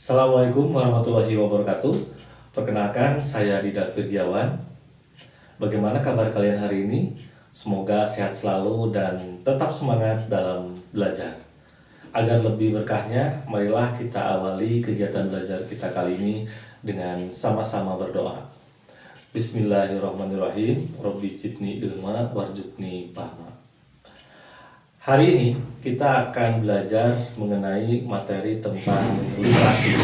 Assalamualaikum warahmatullahi wabarakatuh. Perkenalkan, saya Dida Firdiawan. Bagaimana kabar kalian hari ini? Semoga sehat selalu dan tetap semangat dalam belajar. Agar lebih berkahnya, marilah kita awali kegiatan belajar kita kali ini dengan sama-sama berdoa. Bismillahirrahmanirrahim. Robbi zidni ilma warzuqni fahma. Hari ini kita akan belajar mengenai materi tentang literasi.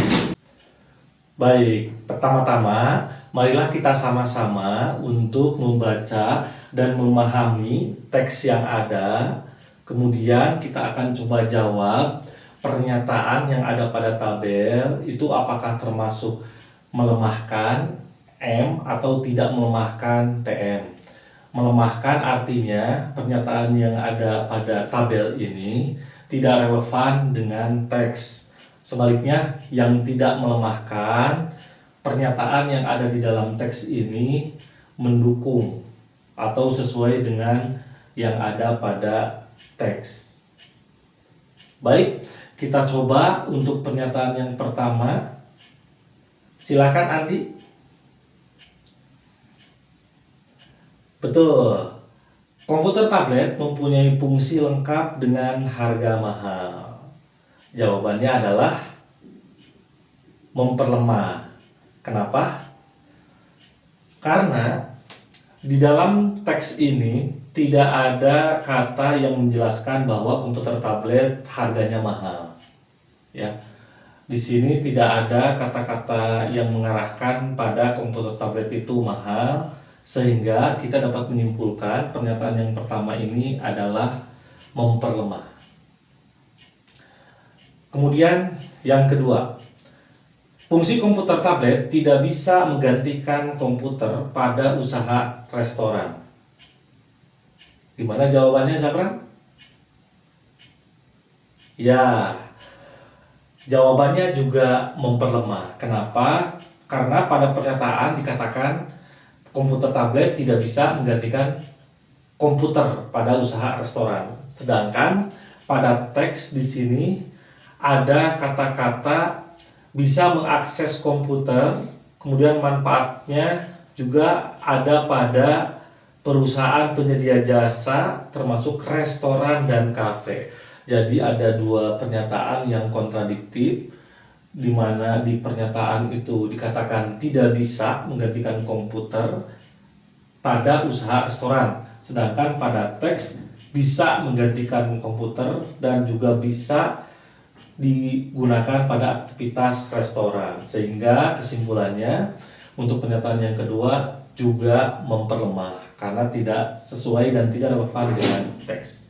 Baik, pertama-tama marilah kita sama-sama untuk membaca dan memahami teks yang ada. Kemudian kita akan coba jawab pernyataan yang ada pada tabel itu apakah termasuk melemahkan M atau tidak melemahkan TM. Melemahkan artinya pernyataan yang ada pada tabel ini tidak relevan dengan teks. Sebaliknya, yang tidak melemahkan pernyataan yang ada di dalam teks ini mendukung atau sesuai dengan yang ada pada teks. Baik, kita coba untuk pernyataan yang pertama. Silakan Andi. Betul, komputer tablet mempunyai fungsi lengkap dengan harga mahal. Jawabannya adalah memperlemah. Kenapa? Karena di dalam teks ini tidak ada kata yang menjelaskan bahwa komputer tablet harganya mahal. Ya, di sini tidak ada kata-kata yang mengarahkan pada komputer tablet itu mahal. Sehingga kita dapat menyimpulkan pernyataan yang pertama ini adalah memperlemah. Kemudian yang kedua, fungsi komputer tablet tidak bisa menggantikan komputer pada usaha restoran. Gimana jawabannya, Zabran? Ya, jawabannya juga memperlemah. Kenapa? Karena pada pernyataan dikatakan komputer tablet tidak bisa menggantikan komputer pada usaha restoran. Sedangkan pada teks di sini ada kata-kata bisa mengakses komputer, kemudian manfaatnya juga ada pada perusahaan penyedia jasa termasuk restoran dan kafe. Jadi ada dua pernyataan yang kontradiktif, di mana di pernyataan itu dikatakan tidak bisa menggantikan komputer pada usaha restoran, sedangkan pada teks bisa menggantikan komputer dan juga bisa digunakan pada aktivitas restoran. Sehingga kesimpulannya untuk pernyataan yang kedua juga memperlemah karena tidak sesuai dan tidak relevan dengan teks.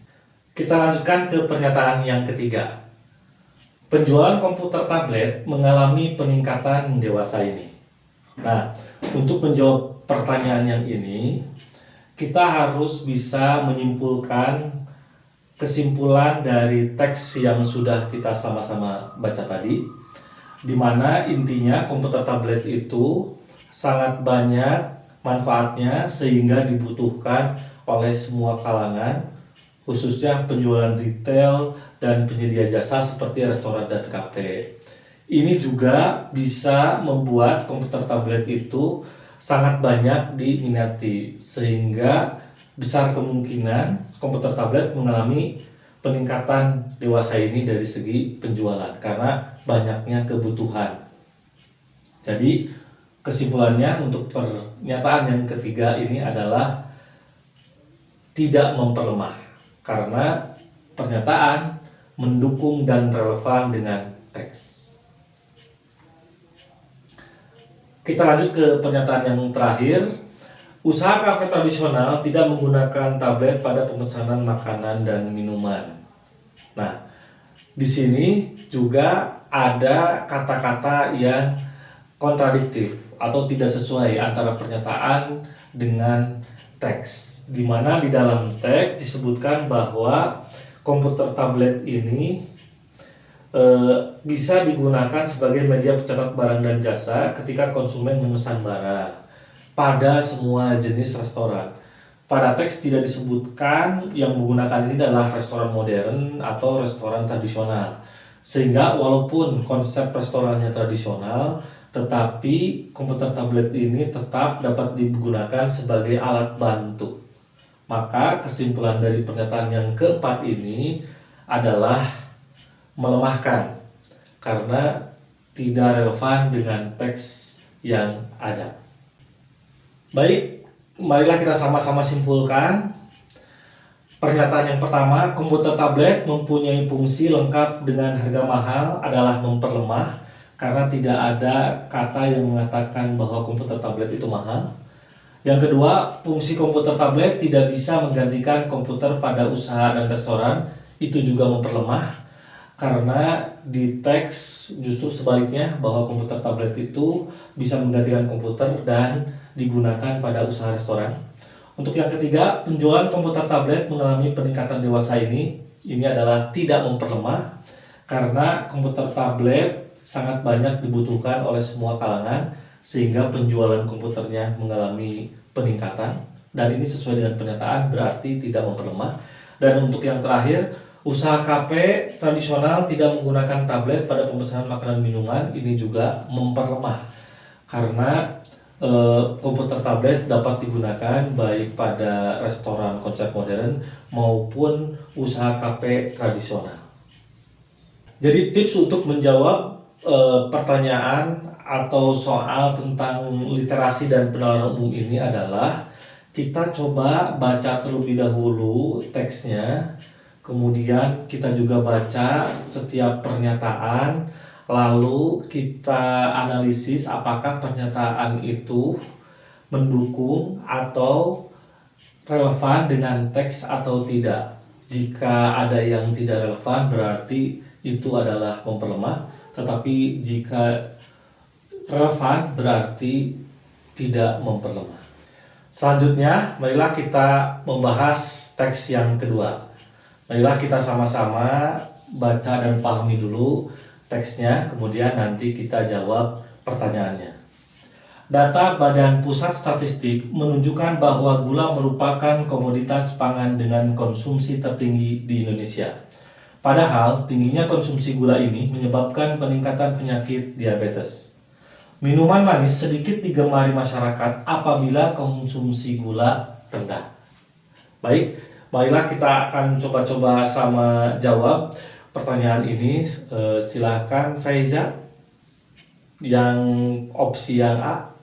Kita lanjutkan ke pernyataan yang ketiga. Penjualan komputer tablet mengalami peningkatan dewasa ini. Nah, untuk menjawab pertanyaan yang ini, kita harus bisa menyimpulkan kesimpulan dari teks yang sudah kita sama-sama baca tadi, di mana intinya komputer tablet itu sangat banyak manfaatnya sehingga dibutuhkan oleh semua kalangan, khususnya penjualan retail dan penyedia jasa seperti restoran dan kafe. Ini juga bisa membuat komputer tablet itu sangat banyak diminati, sehingga besar kemungkinan komputer tablet mengalami peningkatan dewasa ini dari segi penjualan karena banyaknya kebutuhan. Jadi kesimpulannya untuk pernyataan yang ketiga ini adalah tidak memperlemah karena pernyataan mendukung dan relevan dengan teks. Kita lanjut ke pernyataan yang terakhir. Usaha kafe tradisional tidak menggunakan tablet pada pemesanan makanan dan minuman. Nah, di sini juga ada kata-kata yang kontradiktif atau tidak sesuai antara pernyataan dengan teks, di mana di dalam teks disebutkan bahwa komputer tablet ini bisa digunakan sebagai media pencatat barang dan jasa ketika konsumen memesan barang pada semua jenis restoran. Pada teks tidak disebutkan yang menggunakan ini adalah restoran modern atau restoran tradisional. Sehingga walaupun konsep restorannya tradisional, tetapi komputer tablet ini tetap dapat digunakan sebagai alat bantu. Maka kesimpulan dari pernyataan yang keempat ini adalah melemahkan karena tidak relevan dengan teks yang ada. Baik, marilah kita sama-sama simpulkan. Pernyataan yang pertama, komputer tablet mempunyai fungsi lengkap dengan harga mahal adalah memperlemah karena tidak ada kata yang mengatakan bahwa komputer tablet itu mahal. Yang kedua, fungsi komputer tablet tidak bisa menggantikan komputer pada usaha dan restoran, itu juga memperlemah karena di teks justru sebaliknya bahwa komputer tablet itu bisa menggantikan komputer dan digunakan pada usaha restoran. Untuk yang ketiga, penjualan komputer tablet mengalami peningkatan dewasa ini adalah tidak memperlemah karena komputer tablet sangat banyak dibutuhkan oleh semua kalangan sehingga penjualan komputernya mengalami peningkatan, dan ini sesuai dengan pernyataan berarti tidak memperlemah. Dan untuk yang terakhir, usaha kafe tradisional tidak menggunakan tablet pada pemesanan makanan minuman, ini juga memperlemah karena komputer tablet dapat digunakan baik pada restoran konsep modern maupun usaha kafe tradisional. Jadi tips untuk menjawab pertanyaan atau soal tentang literasi dan penalaran umum ini adalah kita coba baca terlebih dahulu teksnya, kemudian kita juga baca setiap pernyataan, lalu kita analisis apakah pernyataan itu mendukung atau relevan dengan teks atau tidak. Jika ada yang tidak relevan berarti itu adalah memperlemah, tetapi jika relevan berarti tidak memperlemah. Selanjutnya, marilah kita membahas teks yang kedua. Marilah kita sama-sama baca dan pahami dulu teksnya, kemudian nanti kita jawab pertanyaannya. Data Badan Pusat Statistik menunjukkan bahwa gula merupakan komoditas pangan dengan konsumsi tertinggi di Indonesia. Padahal, tingginya konsumsi gula ini menyebabkan peningkatan penyakit diabetes. Minuman manis sedikit digemari masyarakat apabila konsumsi gula rendah. Baik, marilah kita akan coba-coba sama jawab pertanyaan ini. Silahkan Faiza, yang opsi yang A.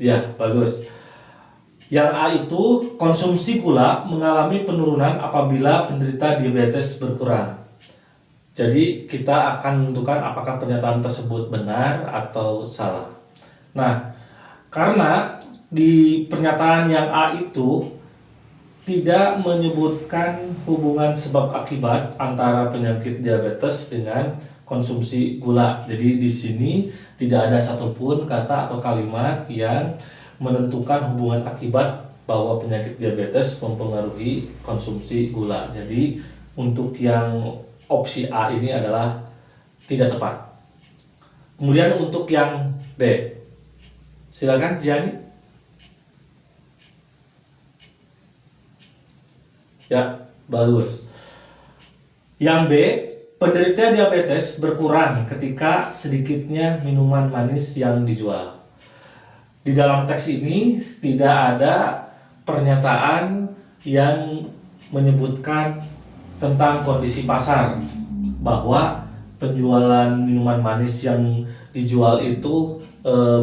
Ya, bagus. Yang A itu konsumsi gula mengalami penurunan apabila penderita diabetes berkurang. Jadi kita akan menentukan apakah pernyataan tersebut benar atau salah. Nah, karena di pernyataan yang A itu tidak menyebutkan hubungan sebab akibat antara penyakit diabetes dengan konsumsi gula. Jadi di sini tidak ada satupun kata atau kalimat yang menentukan hubungan akibat bahwa penyakit diabetes mempengaruhi konsumsi gula. Jadi untuk yang opsi A ini adalah tidak tepat. Kemudian untuk yang B, silakan Jiani. Ya, bagus. Yang B, penderita diabetes berkurang ketika sedikitnya minuman manis yang dijual. Di dalam teks ini tidak ada pernyataan yang menyebutkan tentang kondisi pasar, bahwa penjualan minuman manis yang dijual itu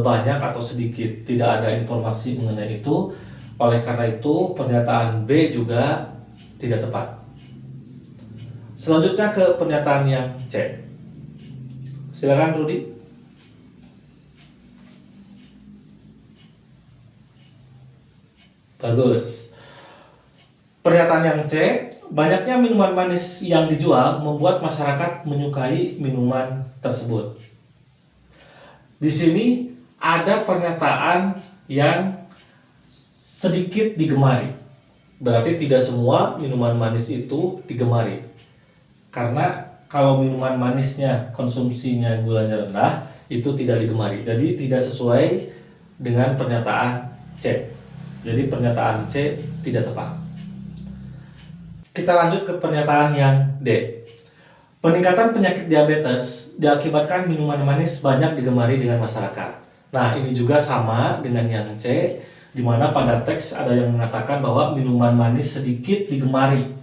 banyak atau sedikit. Tidak ada informasi mengenai itu. Oleh karena itu, pernyataan B juga tidak tepat. Selanjutnya ke pernyataan yang C. Silakan Rudi. Bagus. Pernyataan yang C, banyaknya minuman manis yang dijual membuat masyarakat menyukai minuman tersebut. Di sini ada pernyataan yang sedikit digemari. Berarti tidak semua minuman manis itu digemari. Karena kalau minuman manisnya konsumsinya gulanya rendah, itu tidak digemari. Jadi tidak sesuai dengan pernyataan C. Jadi pernyataan C tidak tepat. Kita lanjut ke pernyataan yang D. Peningkatan penyakit diabetes diakibatkan minuman manis banyak digemari dengan masyarakat. Nah, ini juga sama dengan yang C, di mana pada teks ada yang mengatakan bahwa minuman manis sedikit digemari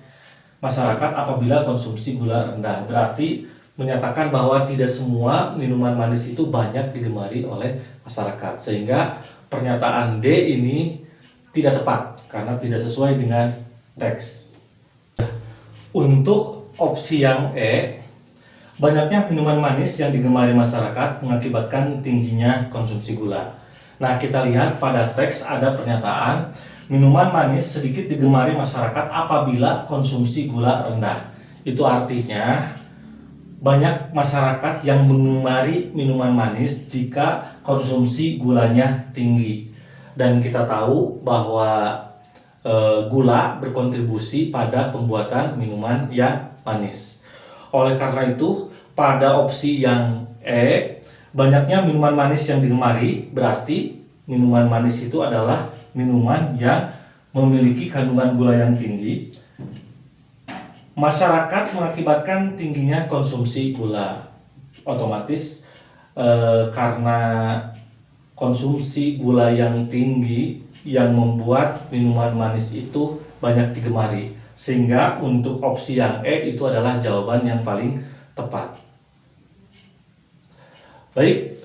masyarakat apabila konsumsi gula rendah. Berarti menyatakan bahwa tidak semua minuman manis itu banyak digemari oleh masyarakat. Sehingga pernyataan D ini tidak tepat karena tidak sesuai dengan teks. Untuk opsi yang E, banyaknya minuman manis yang digemari masyarakat mengakibatkan tingginya konsumsi gula. Nah, kita lihat pada teks ada pernyataan minuman manis sedikit digemari masyarakat apabila konsumsi gula rendah. Itu artinya banyak masyarakat yang mengemari minuman manis jika konsumsi gulanya tinggi. Dan kita tahu bahwa gula berkontribusi pada pembuatan minuman yang manis. Oleh karena itu, pada opsi yang E, banyaknya minuman manis yang digemari, berarti minuman manis itu adalah minuman yang memiliki kandungan gula yang tinggi. Masyarakat mengakibatkan tingginya konsumsi gula. Otomatis karena konsumsi gula yang tinggi yang membuat minuman manis itu banyak digemari, sehingga untuk opsi yang E itu adalah jawaban yang paling tepat. Baik,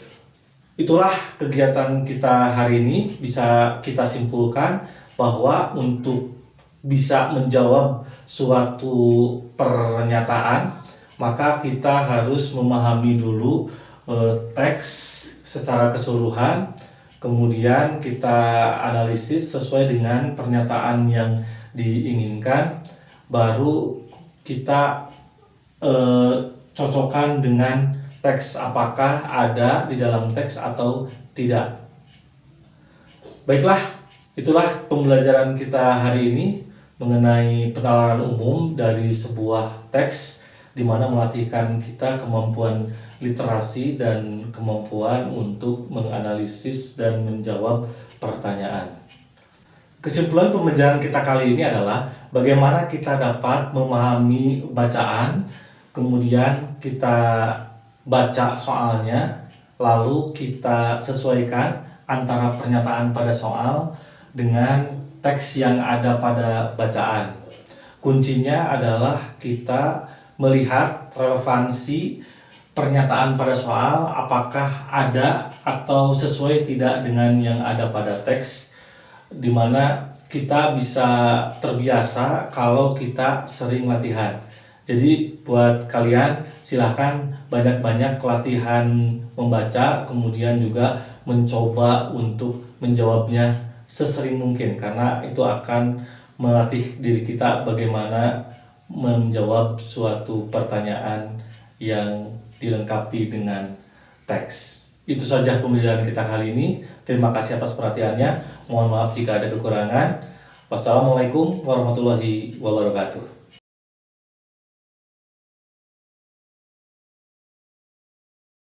itulah kegiatan kita hari ini. Bisa kita simpulkan bahwa untuk bisa menjawab suatu pernyataan, maka kita harus memahami dulu teks secara keseluruhan. Kemudian kita analisis sesuai dengan pernyataan yang diinginkan, baru kita cocokkan dengan teks, apakah ada di dalam teks atau tidak. Baiklah, itulah pembelajaran kita hari ini mengenai penalaran umum dari sebuah teks, di mana melatihkan kita kemampuan literasi dan kemampuan untuk menganalisis dan menjawab pertanyaan. Kesimpulan pembelajaran kita kali ini adalah bagaimana kita dapat memahami bacaan, kemudian kita baca soalnya, lalu kita sesuaikan antara pernyataan pada soal dengan teks yang ada pada bacaan. Kuncinya adalah kita melihat relevansi pernyataan pada soal, apakah ada atau sesuai tidak dengan yang ada pada teks, di mana kita bisa terbiasa kalau kita sering latihan. Jadi buat kalian silahkan banyak-banyak latihan membaca, kemudian juga mencoba untuk menjawabnya sesering mungkin, karena itu akan melatih diri kita bagaimana menjawab suatu pertanyaan yang dilengkapi dengan teks. Itu saja pembelajaran kita kali ini. Terima kasih atas perhatiannya. Mohon maaf jika ada kekurangan. Wassalamualaikum warahmatullahi wabarakatuh.